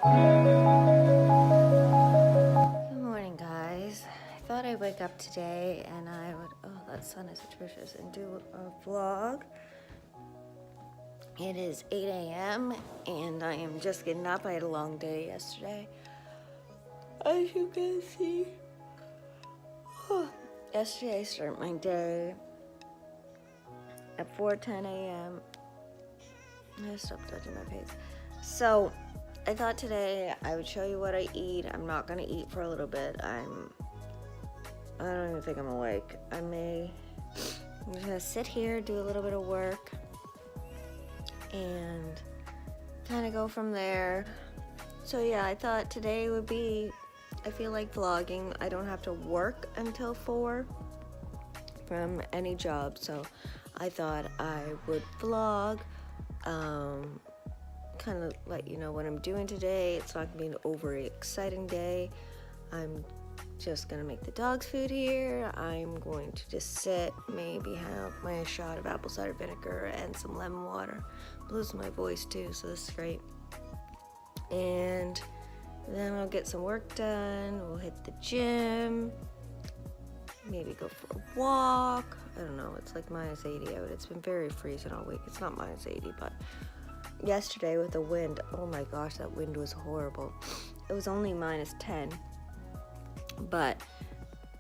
Good morning, guys. I thought I'd wake up today and I would, oh, that sun is atrocious, and do a vlog. It is 8 a.m. and I am just getting up. I had a long day yesterday, as you can see. Yesterday I started my day at 4:10 a.m. I stopped touching my face. So I thought today I would show you what I eat. I'm not gonna eat for a little bit. I don't even think I'm awake. I'm just gonna sit here, do a little bit of work, and kind of go from there. So yeah, I thought today would be, I feel like vlogging. I don't have to work until 4 from any job, so I thought I would vlog, kind of let you know what I'm doing today. It's not gonna be an overly exciting day. I'm just gonna make the dogs food here. I'm going to just sit, maybe have my shot of apple cider vinegar and some lemon water. I'm losing my voice too, so this is great. And then I'll get some work done. We'll hit the gym, maybe go for a walk. I don't know, it's like -80 out. It's been very freezing all week. It's not -80, but yesterday with the wind, oh my gosh, that wind was horrible. It was only -10, but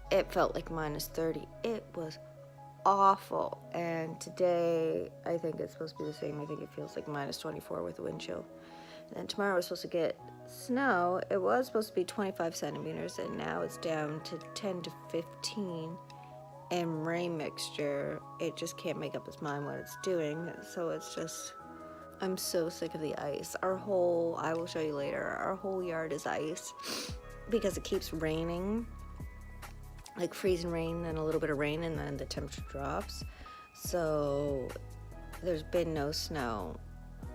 it felt like -30. It was awful. And today, I think it's supposed to be the same. I think it feels like -24 with the wind chill. And tomorrow we're supposed to get snow. It was supposed to be 25 centimeters, and now it's down to 10 to 15. And rain mixture, it just can't make up its mind what it's doing. So it's just, I'm so sick of the ice. I will show you later, our whole yard is ice because it keeps raining, like freezing rain and a little bit of rain, and then the temperature drops. So there's been no snow,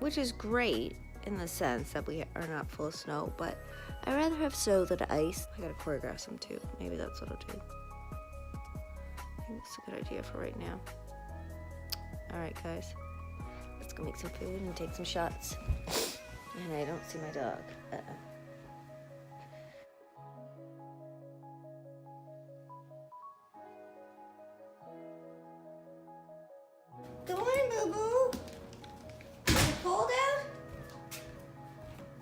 which is great in the sense that we are not full of snow, but I'd rather have snow than ice. I gotta choreograph some too. Maybe that's what I'll do. I think it's a good idea for right now. All right, guys. Let's go make some food and take some shots. And I don't see my dog. Good morning, boo-boo. Are you cold out?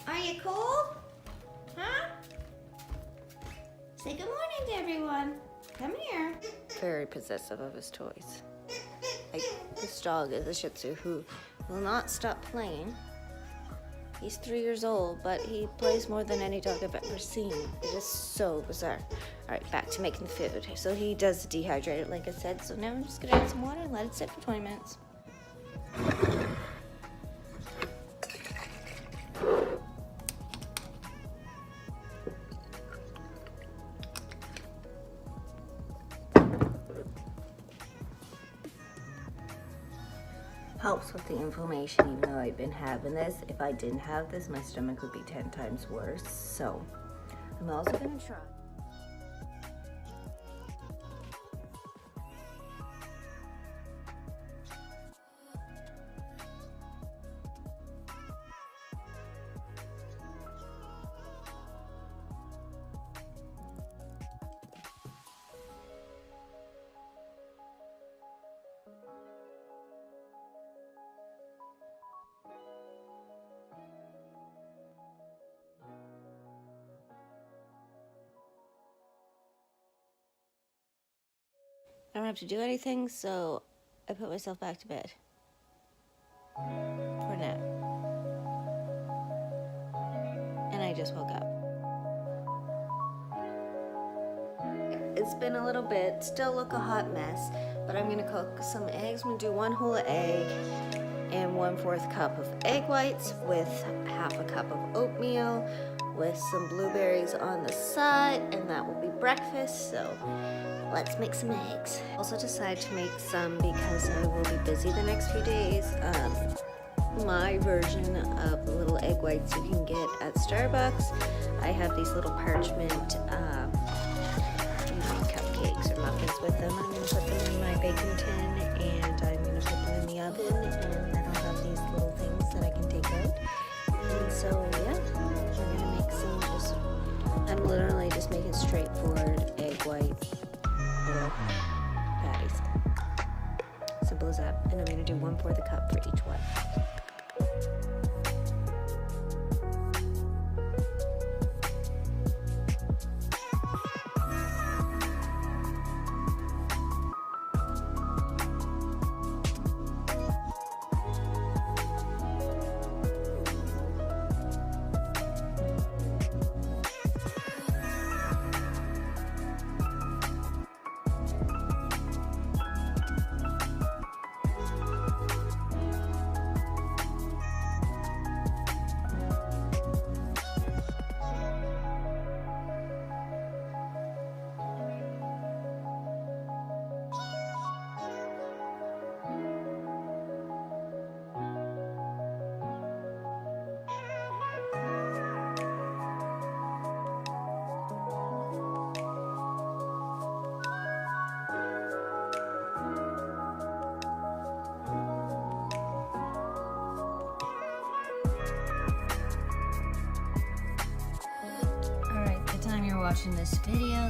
Are you cold? Huh? Say good morning to everyone. Come here. Very possessive of his toys. Like, this dog is a Shih Tzu who will not stop playing. He's 3 years old, but he plays more than any dog I've ever seen. It is so bizarre. All right, back to making the food. So he does dehydrate it, like I said. So now I'm just gonna add some water and let it sit for 20 minutes. Helps with the inflammation, even though I've been having this. If I didn't have this, my stomach would be 10 times worse. So I'm also gonna try. I don't have to do anything, so I put myself back to bed for a nap. And I just woke up. It's been a little bit, still look a hot mess, but I'm gonna cook some eggs. I'm gonna do 1 whole egg and 1/4 cup of egg whites with 1/2 cup of oatmeal with some blueberries on the side, and that will be breakfast. So let's make some eggs. Also decided to make some because I will be busy the next few days. My version of the little egg whites you can get at Starbucks. I have these little parchment cupcakes or muffins with them. I'm going to put them in my baking tin, and I'm going to put them in the oven, and then I'll have these little things that I can take out. And so yeah, we're going straightforward egg white little patties. Simple as that. And I'm going to do 1/4 cup for each one. Watching this video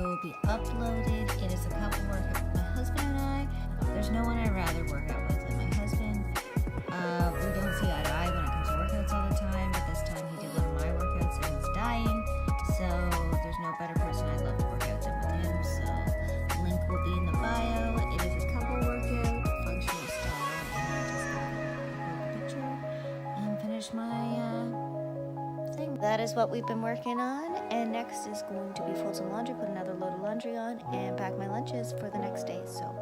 will be uploaded. It is a couple workout with my husband and I. There's no one I'd rather work out with than my husband. We don't see eye to eye when it comes to workouts all the time, but this time he did one of my workouts and he's dying, so there's no better person I'd love to work out than with him. So link will be in the bio. It is a couple workout, functional style, and I just got a picture and finish my thing. That is what we've been working on, and next is going to be fold some laundry, put another load of laundry on, and pack my lunches for the next day. So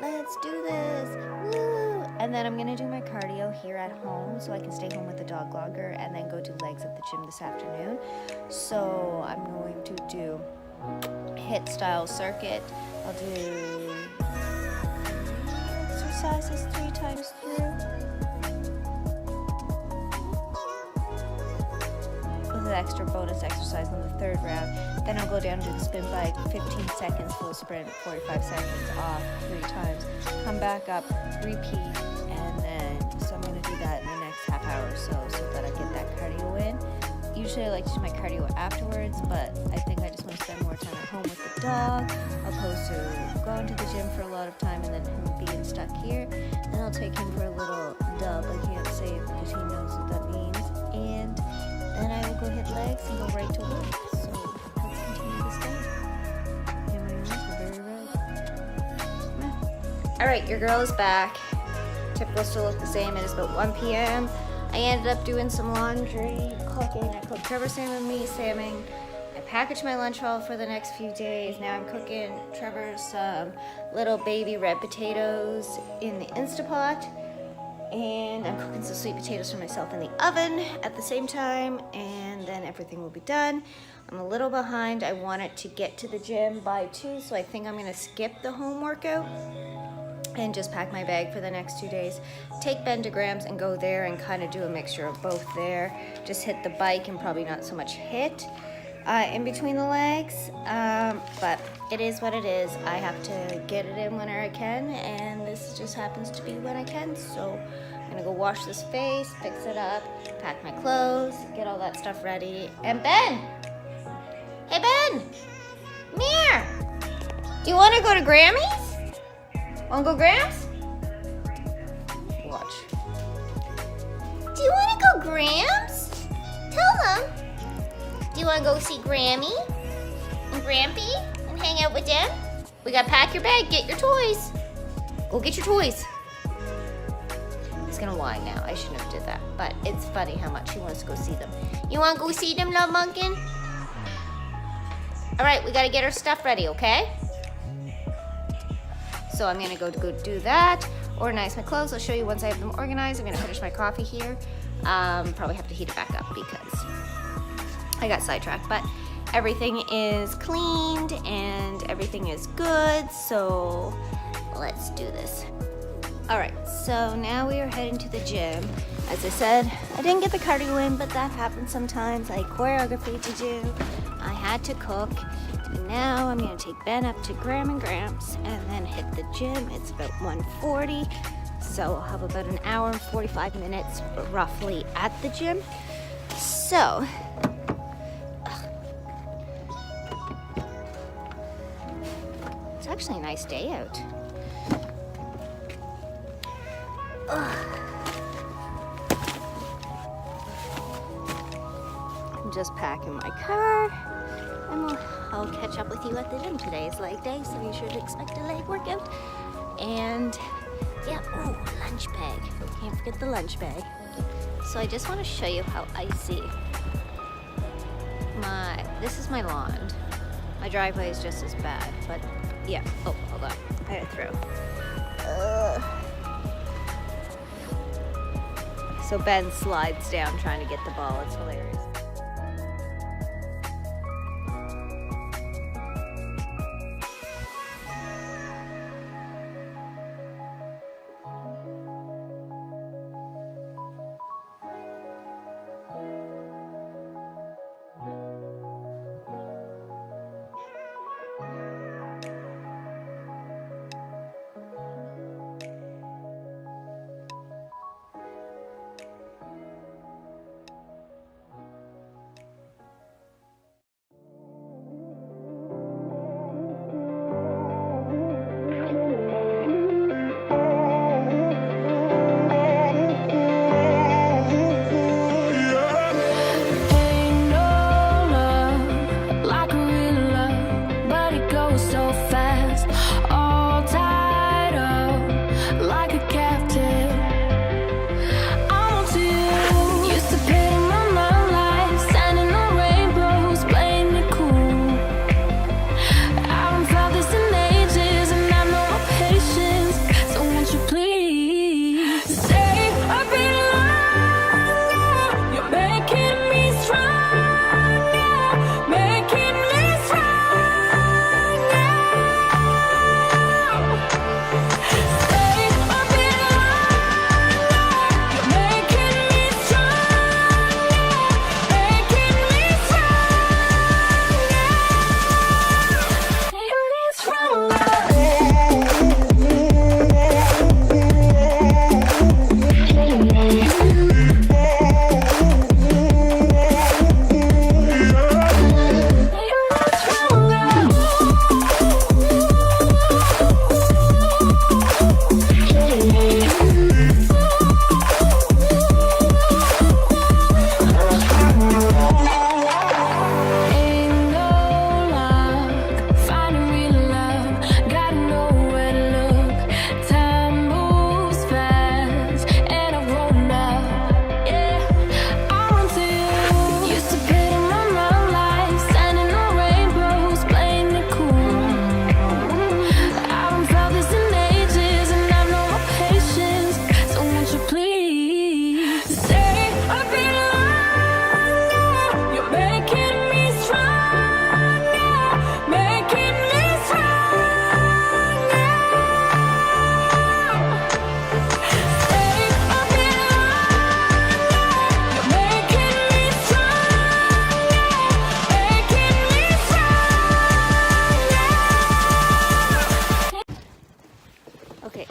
let's do this. Woo! And then I'm going to do my cardio here at home so I can stay home with the dog longer and then go do legs at the gym this afternoon. So I'm going to do HIIT style circuit. I'll do exercises 3 times through. With an extra bonus exercise on the 3rd round. Then I'll go down to the spin bike, 15 seconds full sprint, 45 seconds off 3 times. Come back up, repeat, and then, so I'm going to do that in the next half hour or so that I get that cardio in. Usually I like to do my cardio afterwards, but I think I just want to spend more time at home with the dog, opposed to going to the gym for a lot of time and then him being stuck here. And I'll take him for a little dub, I can't say it because he knows what that means. And then I will go hit legs and go right to work. So let's continue this day. And my arms are very red. Alright, your girl is back. Typical still look the same. It is about 1 p.m. I ended up doing some laundry, cooking. I cooked Trevor's salmon, me salmon. I packaged my lunch haul for the next few days. Now I'm cooking Trevor's little baby red potatoes in the Instapot. And I'm cooking some sweet potatoes for myself in the oven at the same time, and then everything will be done. I'm a little behind. I wanted to get to the gym by 2, so I think I'm gonna skip the home workout and just pack my bag for the next 2 days. Take Ben to Graham's and go there and kind of do a mixture of both there. Just hit the bike and probably not so much HIIT in between the legs, but it is what it is. I have to get it in when I can, and this just happens to be when I can. So I'm gonna go wash this face, fix it up, pack my clothes, get all that stuff ready. And Ben! Hey Ben! Come here! Do you wanna go to Grammy's? Wanna go Grams? Watch. Do you wanna go Grams? Tell them. Do you want to go see Grammy and Grampy and hang out with them? We got to pack your bag, get your toys. Go get your toys. He's going to whine now. I shouldn't have did that. But it's funny how much he wants to go see them. You want to go see them, Love Munkin? All right, we got to get our stuff ready, okay? So I'm going to go do that. Organize my clothes. I'll show you once I have them organized. I'm going to finish my coffee here. Probably have to heat it back up because I got sidetracked, but everything is cleaned and everything is good, so let's do this. All right, so now we are heading to the gym. As I said, I didn't get the cardio in, but that happens sometimes. I had choreography to do, I had to cook, and now I'm gonna take Ben up to Graham and Gramps and then hit the gym. It's about 1:40, so I'll have about an hour and 45 minutes roughly at the gym. So, actually a nice day out. I'm just packing my car, and I'll catch up with you at the gym. Today is leg day, so you should expect a leg workout. And yeah, oh, lunch bag. Can't forget the lunch bag. So I just want to show you how icy this is my lawn. My driveway is just as bad, but yeah. Oh, hold on. I gotta throw. So Ben slides down trying to get the ball. It's hilarious.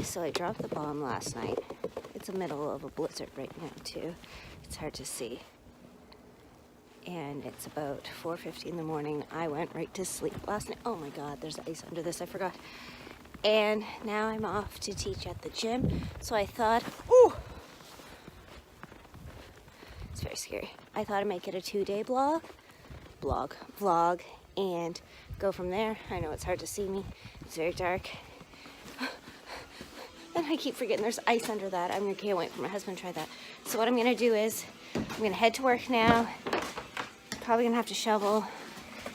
So I dropped the bomb last night. It's the middle of a blizzard right now too. It's hard to see. And it's about 4:50 in the morning. I went right to sleep last night. Oh my God, there's ice under this, I forgot. And now I'm off to teach at the gym. So I thought, ooh, it's very scary. I thought I'd make it a 2-day vlog, and go from there. I know it's hard to see me. It's very dark. And I keep forgetting there's ice under that. I can't wait for my husband to try that. So what I'm gonna do is, I'm gonna head to work now. Probably gonna have to shovel.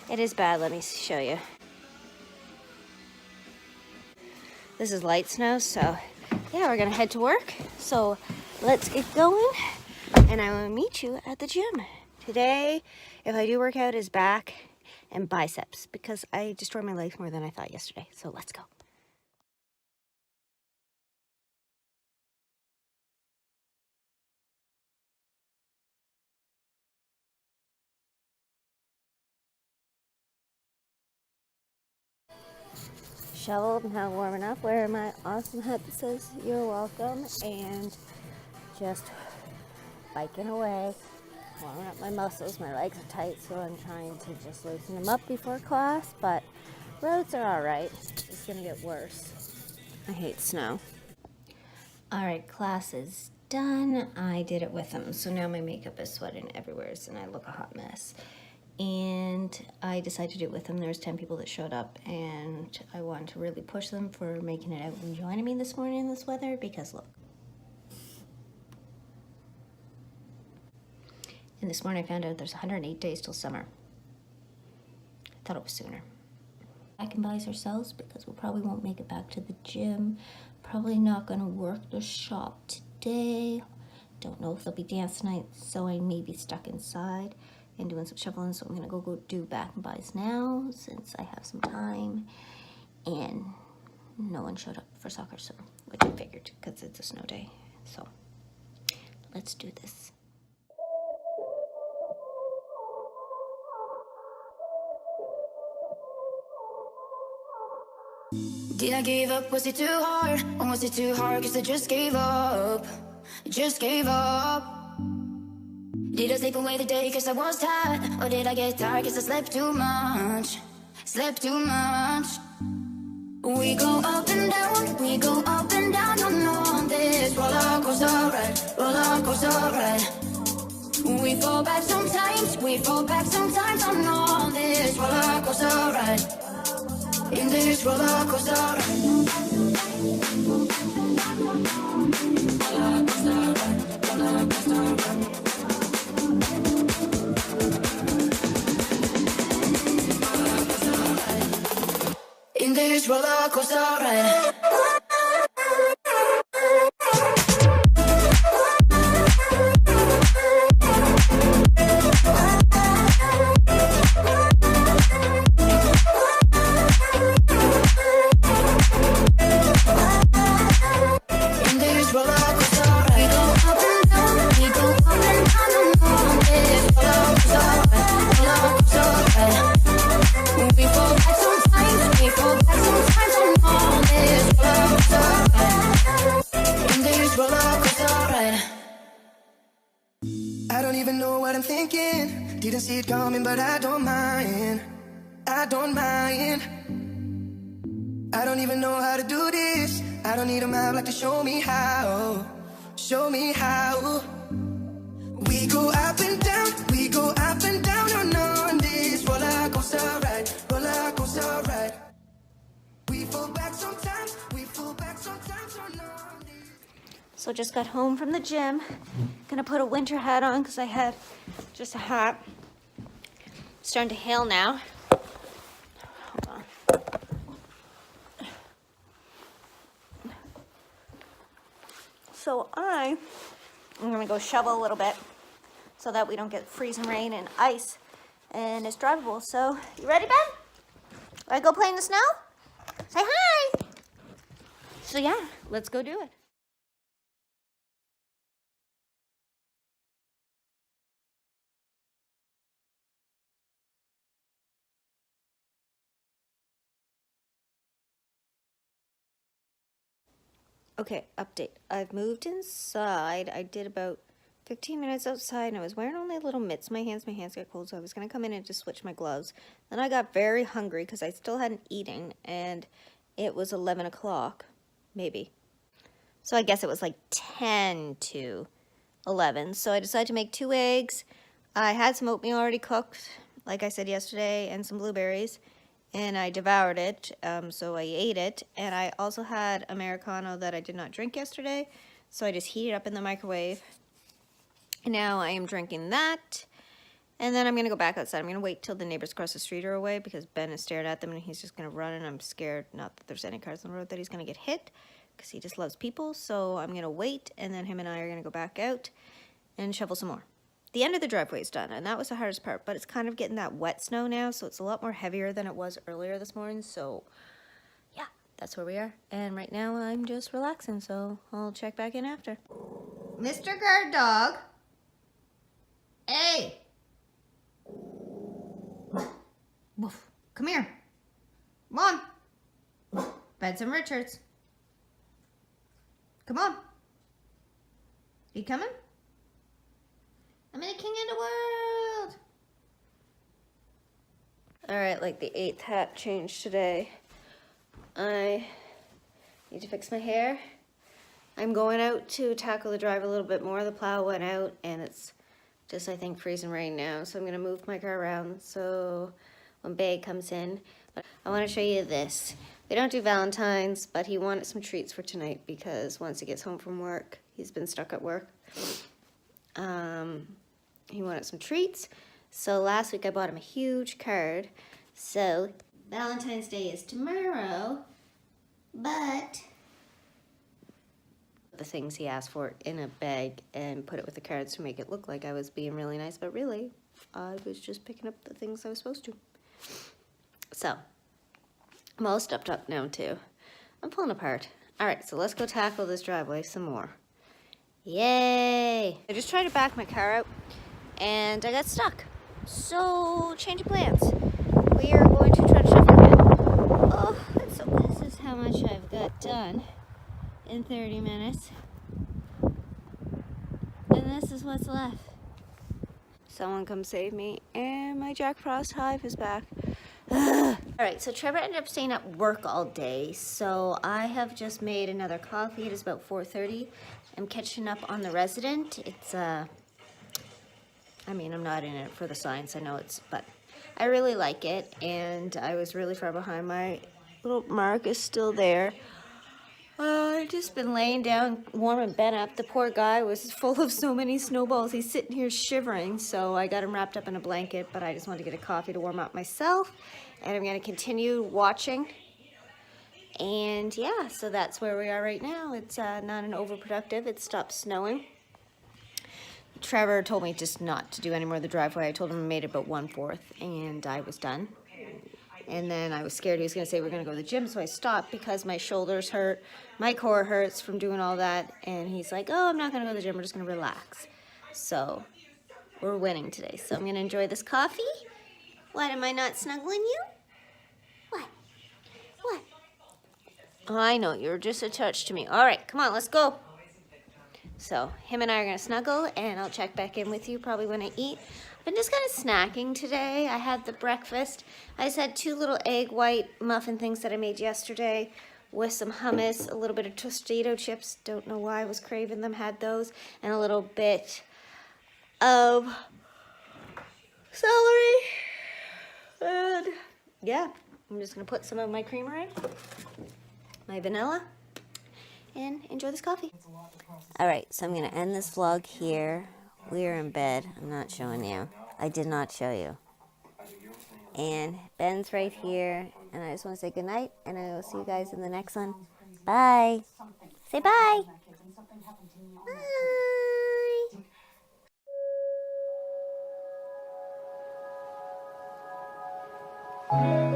It is bad, let me show you. This is light snow, so yeah, we're gonna head to work. So let's get going, and I will meet you at the gym. Today, if I do work out, is back and biceps, because I destroyed my legs more than I thought yesterday. So let's go. Shoveled, now warming up, wearing my awesome hat that says you're welcome, and just biking away, warming up my muscles. My legs are tight, so I'm trying to just loosen them up before class, but Roads are all right. It's gonna get worse. I hate snow. All right, class is done. I did it with them, so now my makeup is sweating everywhere and I look a hot mess. And I decided to do it with them. There's 10 people that showed up, and I wanted to really push them for making it out and joining me this morning in this weather, because look. And this morning I found out there's 108 days till summer. I thought it was sooner. Back and buys ourselves because we probably won't make it back to the gym. Probably not gonna work the shop today. Don't know if there'll be dance night, so I may be stuck inside and doing some shoveling, so I'm gonna go do back and buys now since I have some time. And no one showed up for soccer, so which I figured because it's a snow day. So let's do this. Did I give up? Was it too hard? Or was it too hard cause I just gave up? Just gave up. Did I sleep away the day cause I was tired? Or did I get tired cause I slept too much? Slept too much. We go up and down, we go up and down on this roller coaster ride, roller coaster ride. We fall back sometimes, we fall back sometimes on this roller coaster ride. In this roller coaster ride. Roller coaster ride, roller coaster ride. In this roller coaster ride. I don't even know what I'm thinking. Didn't see it coming, but I don't mind. I don't mind. I don't even know how to do this. I don't need a map like to show me how. Show me how. We go up and down, we go up and down on this roller coaster ride, roller coaster ride. We fall back sometimes, we fall back sometimes on this. So just got home from the gym. Gonna put a winter hat on because I had just a hat. It's starting to hail now. Hold on. So I'm gonna go shovel a little bit so that we don't get freezing rain and ice and it's drivable. So you ready, Ben? Wanna go play in the snow? Say hi. So yeah, let's go do it. Okay, update. I've moved inside. I did about 15 minutes outside and I was wearing only little mitts. My hands get cold, so I was going to come in and just switch my gloves. Then I got very hungry because I still hadn't eaten and it was 11 o'clock, maybe. So I guess it was like 10 to 11. So I decided to make 2 eggs. I had some oatmeal already cooked, like I said yesterday, and some blueberries. And I devoured it, so I ate it. And I also had Americano that I did not drink yesterday, so I just heated it up in the microwave. And now I am drinking that. And then I'm going to go back outside. I'm going to wait till the neighbors across the street are away because Ben is staring at them and he's just going to run. And I'm scared, not that there's any cars on the road, that he's going to get hit because he just loves people. So I'm going to wait, and then him and I are going to go back out and shovel some more. The end of the driveway is done, and that was the hardest part, but it's kind of getting that wet snow now, so it's a lot more heavier than it was earlier this morning, so yeah, that's where we are. And right now I'm just relaxing, so I'll check back in after. Mr. Guard Dog. Hey. Woof. Come here. Come on. Benson Richards. Come on. You coming? I'm the king of the world. Alright, like the 8th hat change today. I need to fix my hair. I'm going out to tackle the drive a little bit more. The plow went out and it's just, I think, freezing rain now. So I'm going to move my car around so when Bay comes in. But I want to show you this. We don't do Valentine's, but he wanted some treats for tonight because once he gets home from work, he's been stuck at work. He wanted some treats. So last week I bought him a huge card. So Valentine's Day is tomorrow, but the things he asked for in a bag and put it with the cards to make it look like I was being really nice, but really I was just picking up the things I was supposed to. So I'm all stepped up now too. I'm pulling apart. All right, so let's go tackle this driveway some more. Yay! I just tried to back my car out and I got stuck. So change of plans. We are going to try to shuffle again. Oh, so this is how much I've got done in 30 minutes. And this is what's left. Someone come save me, and my Jack Frost hive is back. Alright, so Trevor ended up staying at work all day, so I have just made another coffee. It is about 4:30. I'm catching up on The Resident. It's, I mean, I'm not in it for the science, I know it's, but I really like it, and I was really far behind. My little mark is still there. I've just been laying down, warming Ben up. The poor guy was full of so many snowballs. He's sitting here shivering, so I got him wrapped up in a blanket, but I just wanted to get a coffee to warm up myself, and I'm going to continue watching. And yeah, so that's where we are right now. It's not an overproductive. It stopped snowing. Trevor told me just not to do any more of the driveway. I told him I made it about 1/4, and I was done. And then I was scared he was going to say we're going to go to the gym, so I stopped because my shoulders hurt, my core hurts from doing all that. And he's like, oh, I'm not going to go to the gym, we're just going to relax. So we're winning today. So I'm going to enjoy this coffee. What, am I not snuggling you? What? What? Oh, I know, you're just a touch to me. All right, come on, let's go. So him and I are going to snuggle, and I'll check back in with you probably when I eat. I've been just kind of snacking today. I had the breakfast. I just had 2 little egg white muffin things that I made yesterday with some hummus, a little bit of Tostito chips. Don't know why I was craving them. Had those, and a little bit of celery. And yeah, I'm just going to put some of my creamer in, my vanilla, and enjoy this coffee. All right, so I'm going to end this vlog here. We are in bed. I'm not showing you. I did not show you. And Ben's right here. And I just want to say goodnight. And I will see you guys in the next one. Bye. Say bye. Bye.